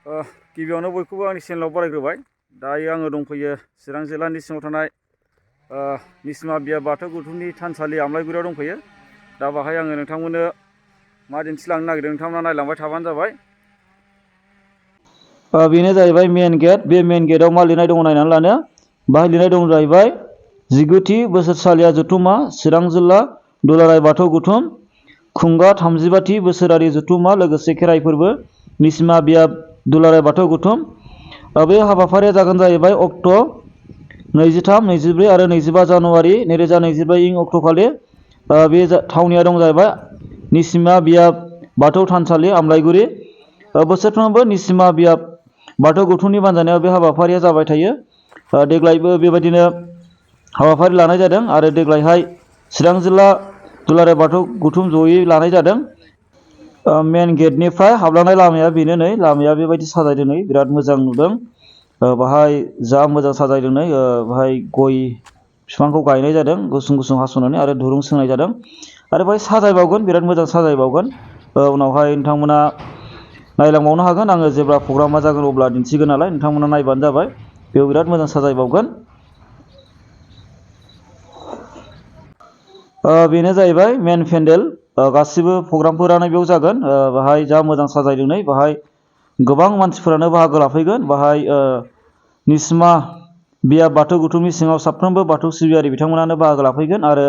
गिबियावनो बयखौबो आंनि चेनेलाव बरायग्रोबाय। दायो आङो दंफैयो चिरां जिल्लानि सिङाव थानाय निसिमा बिया बाथौ गौथुमनि थानसालि आमलायगुरियाव दंफैयो। दा बाहाय आङो नोंथांमोननो मा दिन्थिलांनो नागिरदों नोंथांमोना नायलांबाय थाबानो जाबाय। बेनो जाहैबाय मेन गेट। बे मेन गेटआव मा लिरनाय दङ नायनानै लानो। बाहाय लिरनाय दं जाहैबाय 19थि बोसोरसालिया जथुम्मा चिरां जिल्ला दुलाराय बाथौ गौथुम खुंगा 35थि बोसोरारि जथुम्मा लोगोसे खेराइ फोरबो निसिमा बिया दुलाराय बाथौ गौथुम। बे हाबाफारिया जागोन जाहैबाय अक्ट' 23, 24 आरो 25 जानुवारि 2024 इं अक्ट'खालि। बे थावनिया दं जाहैबाय निसिमा बिया बाथौ थानसालि आमलायगुरि। बोसोरफ्रोमबो निसिमा बिया बाथौ गौथुमनि बानजायनायाव बे हाबाफारिया जाबाय थायो। देग्लायबो बेबायदिनो हाबाफारि लानाय जादों आरो देग्लायहाय चिरां जिल्ला दुलाराय बाथौ गौथुम जयै लानाय जादों। मेन गेटनिफ्राय हाबलांनाय लामाया बेनो नै। लामाया बेबायदि साजायदों नै, बिराद मोजां नुदों। बाहाय जा मोजां साजायदों नै। बाहाय गय बिफांखौ गायनाय जादों गुसुं गुसुं हास'नानै आरो दुरुं सोंनाय जादों आरो बाहाय साजायबावगोन, बिराद मोजां साजायबावगोन। उनावहाय नोंथांमोना नायलांबावनो हागोन। आङो जेब्ला प्रग्रामा जागोन अब्ला दिन्थिगोन नालाय, नोंथांमोना नायबानो जाबाय। बेयाव बिराद मोजां साजायबावगोन। बेनो जाहैबाय मेन पेन्डेल। गासिबो प्रग्रामफोरानो बेयाव जागोन। बाहाय जा मोजां साजायदों नै। बाहाय गोबां मानसिफोरानो बाहागो लाफैगोन। बाहाय निसिमा बिया बाथौ गौथुमनि सिङाव साफ्रोमबो बाथौ सिबियारि बिथांमोनानो बाहागो लाफैगोन आरो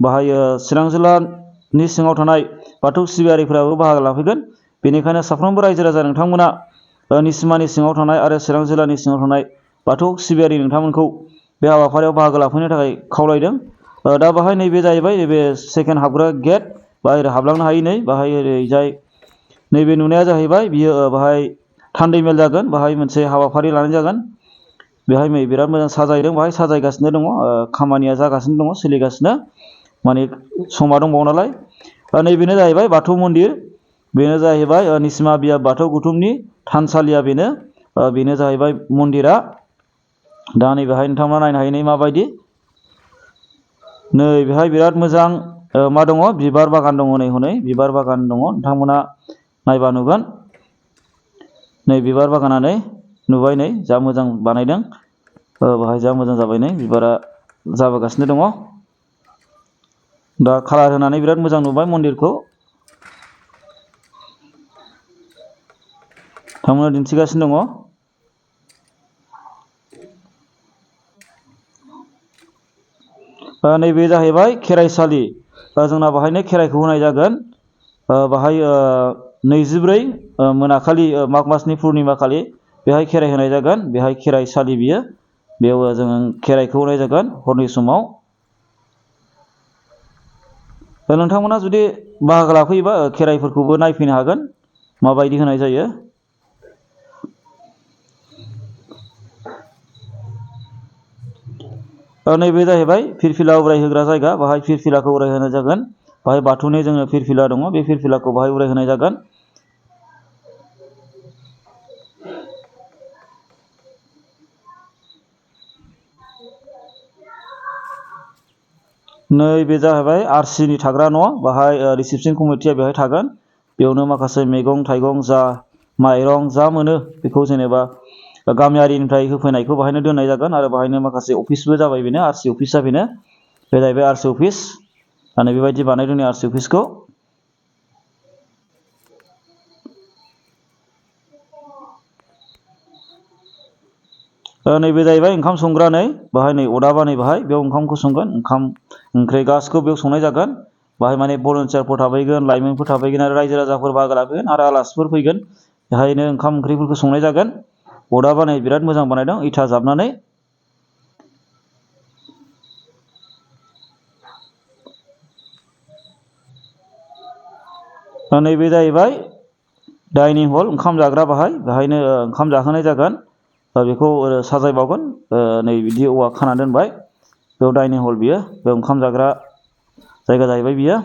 बाहाय चिरां जिल्लानि सिङाव थानाय बाथौ सिबियारिफोराबो बाहागो लाफैगोन। बेनिखायनो साफ्रोमबो रायजो राजा नोंथांमोना निसिमानि सिङाव थानाय आरो चिरां जिल्लानि सिङाव थानाय बाथौ सिबियारि नोंथांमोनखौ बे हाबाफारियाव बाहागो लाफैनो थाखाय खावलायदों। दा बाहाय नैबे जाहैबाय नैबे सेकेन्ड हाबग्रा गेट। बाहाय हाबलांनो हायो नै। बाहाय ओरैजाय नैबे नुनाया जाहैबाय बियो बाहाय थान्दै मेल जागोन। बाहाय मोनसे हाबाफारि लानाय जागोन। बेहाय बिराद मोजां साजायदों। बाहाय साजायगासिनो दङ। खामानिया जागासिनो दङ, सोलिगासिनो, माने समा दंबावो नालाय। नैबेनो जाहैबाय बाथौ मन्दिर। बेनो जाहैबाय निसिमा बिया बाथौ गौथुमनि थानसालिया बेनो। बेनो जाहैबाय मन्दिरा। दा नैबेहाय नोंथांमोना नायनो हायो नै माबायदि। नै बेहाय बिराद मोजां मा दङ, बिबार बागान दङ नै। हनै बिबार बागान दङ, नोंथांमोना नायबा नुगोन। नै बिबार बागाना नै नुबाय नै, जा मोजां बानायदों। बाहाय जा मोजां जाबाय नै, बिबारा जाबोगासिनो दङ। दा कालार होनानै बिराद मोजां नुबाय मन्दिरखौ। थांमोना दिन्थिगासिनो दङ। नैबे जाहैबाय खेराइसालि। जोंना बाहायनो खेराइखौ होनाय जागोन। बाहाय 24 मोनाखालि माग मासनि पुर्निमा खालि बेहाय खेराइ होनाय जागोन। बेहाय खेराइसालि बियो। बेयाव जों खेराइखौ होनाय जागोन हरनि समाव। नोंथांमोना जुदि बाहागो लाफैयोबा खेराइफोरखौबो नायफैनो हागोन माबायदि होनाय जायो। नैबे जाहैबाय फिरफिला उरायहोग्रा जायगा। बाहाय फिरफिलाखौ उरायहोनाय जागोन। बाहाय बाथौनि जोङो फिरफिला दङ, बे फिरफिलाखौ बाहाय उरायहोनाय जागोन। नैबे जाहैबाय आरसिनि थाग्रा न'। बाहाय रिसिपसन कमिटिया बेहाय थागोन। बेयावनो माखासे मैगं थाइगं, जा माइरं जा मोनो बेखौ जेनेबा गामियारिनिफ्राय होफैनायखौ बाहायनो दोननाय जागोन आरो बाहायनो माखासे अफिसबो जाबाय बेनो। आरसि अफिसा बेनो। बे जाहैबाय आरसि अफिस। माने बेबायदि बानायदों आरसि अफिसखौ। नैबे जाहैबाय ओंखाम संग्रा नै। बाहाय नै अदाबा नै बाहाय बेयाव ओंखामखौ संगोन। ओंखाम ओंख्रि गासिखौबो बेयाव संनाय जागोन। बाहाय माने भलन्टियारफोर थाफैगोन, लाइमोनफोर थाफैगोन आरो रायजो राजाफोर बाहागो लाफैगोन आरो आलासिफोर फैगोन। बेहायनो ओंखाम ओंख्रिफोरखौ संनाय जागोन। अदाबा नै बिराद मोजां बानायदों इथा जाबनानै। नैबे जाहैबाय डाइनिं हल, ओंखाम जाग्रा। बेहायनो ओंखाम जाहोनाय जागोन। बेखौ साजायबावगोन। नै बिदि औवा खाना दोनबाय। बेयाव डाइनिं हल बियो। बे ओंखाम जाग्रा जायगा जाहैबाय बियो।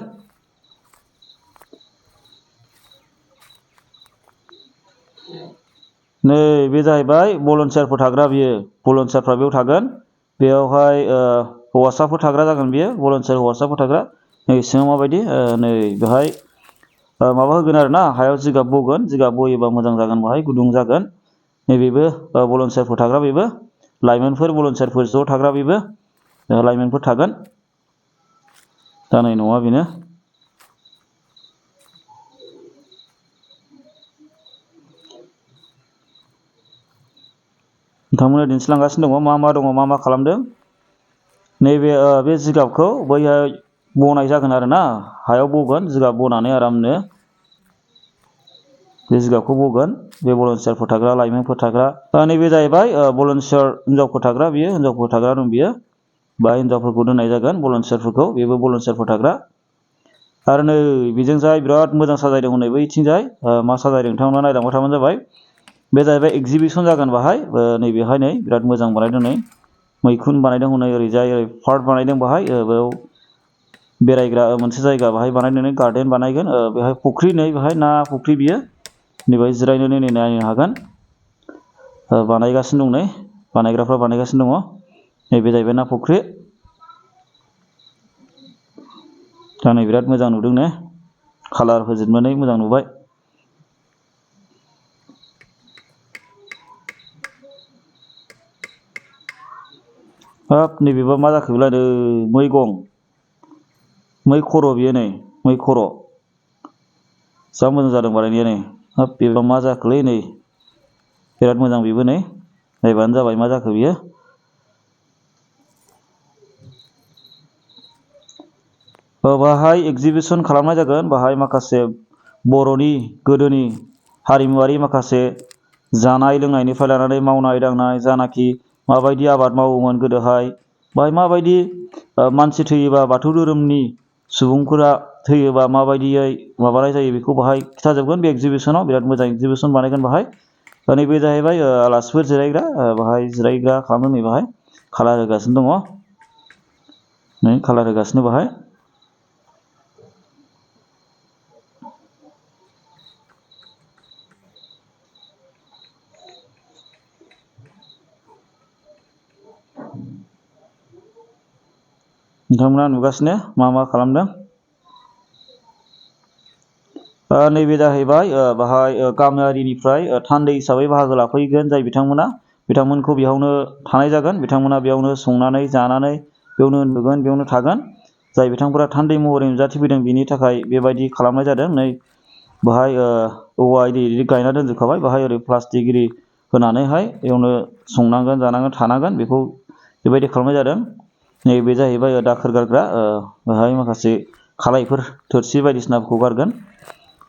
नै बे जाहैबाय भलन्टियारफोर थाग्रा बियो। भलन्टियारफ्रा बेयाव थागोन। बेयावहाय हौवासाफोर थाग्रा जागोन बियो, भलन्टियार हौवासाफोर थाग्रा। नै सिङाव माबायदि नै बेहाय माबा होगोन आरो ना, हायाव जिगाब बगोन, जिगाब बयोबा मोजां जागोन, बाहाय गुदुं जागोन। नैबेबो भलन्टियारफोर थाग्रा, बेबो लाइमोनफोर भलन्टियारफोर ज' थाग्रा, बेबो लाइमोनफोर थागोन। जानाय नङा बेनो। नोंथांमोना दिन्थिलांगासिनो दङ मा दङ, मा खालामदों। नैबे बे जिगाबखौ बैहाय बनाय जागोन आरो ना, हायाव बगोन, जिगाब बनानै आरामनो बे जिगाबखौ बगोन। बे भलन्टियारफोर थाग्रा, लाइमोनफोर थाग्रा। नैबे जाहैबाय भलन्टियार हिनजावफोर थाग्रा, बियो हिनजावफोर थाग्रा दं बियो, बा हिनजावफोरखौ दोननाय जागोन भलन्टियारफोरखौ, बेबो भलन्टियारफोर थाग्रा। आरो नै बेजोंजाय बिराद मोजां साजायदों नै बैथिंजाय, मा साजायदों नोंथांमोना नायलांबाय थाबानो जाबाय। बे जाहैबाय एगजिबिसन जागोन बाहाय, नैबेहाय नै बिराद मोजां बानायदों नै, मैखुन बानायदों हनै ओरैजाय ओरै पार्क बानायदों बाहाय, बेयाव बेरायग्रा मोनसे जायगा बाहाय बानायदों, गार्डेन बानायगोन, बेहाय फुख्रि, नै बेहाय ना फुख्रि बियो, नै बेहाय जिरायनानै नै नायनो हागोन। बानायगासिनो दं नै, बानायग्राफ्रा बानायगासिनो दङ। नैबे जाहैबाय ना फुख्रि। दा नै बिराद मोजां नुदों ने, कालार होजोबनानै मोजां नुबाय। हाब नैबेबा मा जाखो बेलाय, मै गं, मै खर' बियो नै, मै खर'। जा मोजां जादों बानायनाया नै। हाब बेबा मा जाखोलै नै, बिराद मोजां बेबो नै, नायबानो जाबाय मा जाखो बियो। बाहाय एगजिबिसन खालामनाय जागोन, बाहाय माखासे बर'नि गोदोनि हारिमुवारि माखासे जानाय लोंनायनिफ्राय लानानै मावनाय दांनाय, जानाखि माबायदि आबाद मावोमोन गोदोहाय, बाहाय माबायदि मानसि थैयोबा बाथौ धोरोमनि सुबुंफोरा थैयोबा माबायदियै माबानाय जायो बेखौ बाहाय खिथाजोबगोन बे एगजिबिसनाव। बिराद मोजां एगजिबिसन बानायगोन बाहाय। नैबे जाहैबाय आलासिफोर जिरायग्रा, बाहाय जिरायग्रा खालामदों नै बाहाय, कालार होगासिनो दङ नै, कालार होगासिनो बाहाय। नोंथांमोना नुगासिनो मा खालामदों। नैबे जाहैबाय बाहाय गामियारिनिफ्राय थान्दै हिसाबै बाहागो लाफैगोन जाय बिथांमोनखौ बेयावनो थानाय जागोन। बिथांमोना बेयावनो संनानै जानानै बेयावनो उन्दुगोन, बेयावनो थागोन। जाय बिथांफोरा थान्दै महरै नुजाथिफैदों बिनि थाखाय बेबायदि खालामनाय जादों। नै बाहाय औवा इदि गायना दोनजोबखाबाय, बाहाय ओरै प्लास्टिक इरि होनानैहाय बेयावनो संनांगोन, जानांगोन, थानांगोन, बेखौ बेबायदि खालामनाय जादों। नैबे जाहैबाय दाखोर गारग्रा, बेहाय माखासे खालायफोर थोरसि बायदिसिनाफोरखौ गारगोन।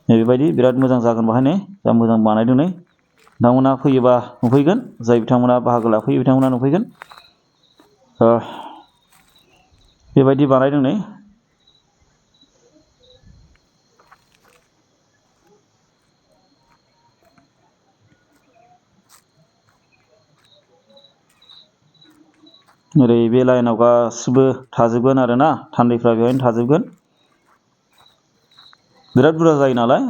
नैबेबायदि बिराद मोजां जागोन बाहाय नै, दा मोजां बानायदों नै। नोंथांमोना फैयोबा नुफैगोन, जाय बिथांमोना बाहागो लाफैयो बिथांमोना नुफैगोन। बेबायदि बानायदों नै। ओरै बे लाइनाव गासिबो थाजोबगोन आरो ना, थान्दैफ्रा बेवहायनो थाजोबगोन। बिराद बुरजा जायो नालाय,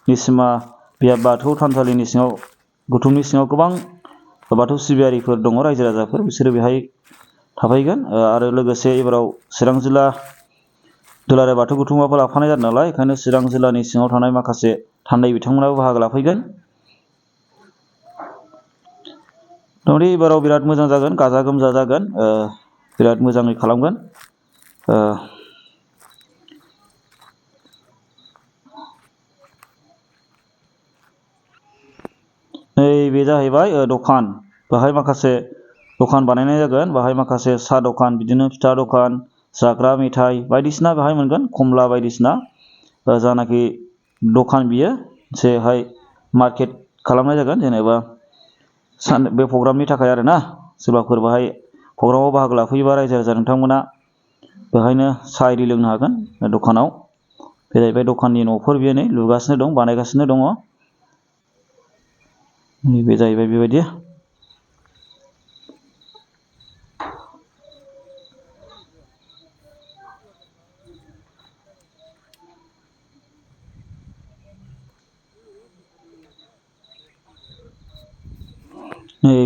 निसिमा बिया बाथौ थानसालिनि सिङाव, गौथुमनि सिङाव गोबां बाथौ सिबियारिफोर दङ, रायजो राजाफोर, बिसोरो बेहाय थाफैगोन। आरो लोगोसे एबाराव चिरां जिल्ला दुलाराय बाथौ गौथुमाबो लाफानाय जादों नालाय, ओंखायनो चिरां जिल्लानि सिङाव थानाय माखासे थान्दै बिथांमोनाबो बाहागो लाफैगोन। थारमाने एबाराव बिराद मोजां जागोन, गाजा गोमजा जागोन, बिराद मोजाङै खालामगोन। नैबे जाहैबाय दखान, बाहाय माखासे दखान बानायनाय जागोन, बाहाय माखासे साहा दखान, बिदिनो फिथा दखान, जाग्रा मेथाइ बायदिसिना बाहाय मोनगोन, खमला बायदिसिना। जानाखि दखान बियो मोनसेहाय मार्केट खालामनाय जागोन, जेनेबा बे प्रग्रामनि थाखाय आरो ना। सोरबाफोर बाहाय प्रग्रामाव बाहागो लाफैयोबा रायजो राजा नोंथांमोना बेहायनो साहा इरि लोंनो हागोन दखानाव। बे जाहैबाय दखाननि न'फोर, बियो नै लुगासिनो दं, बानायगासिनो दङ। बे जाहैबाय बेबायदि।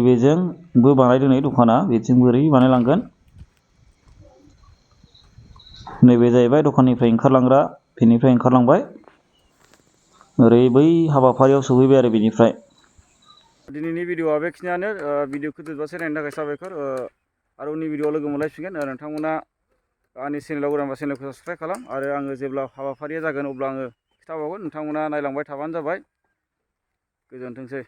बेजोंबो बानायदों नै दखाना, बेजों बोरै बानायलांगोन। नैबे जाहैबाय दखाननिफ्राय ओंखारलांग्रा, बेनिफ्राय ओंखारलांबाय। ओरै बै हाबाफारियाव सहैबाय आरो बेनिफ्राय। दिनैनि भिडिअआ बेखिनियानो भिडिअखौ जोबजासे नायनो थाखाय साबायखर आरो उननि भिडिअआव लोगो मोनलायफिनगोन नोंथांमोना आंनि चेनेलाव गोदानबा चेनेलखौ साबस्क्राइब खालाम आरो आङो जेब्ला हाबाफारिया जागोन अब्ला आङो खिथाबावगोन नोंथांमोना नायलांबाय थाबानो जाबाय गोजोनथोंसै।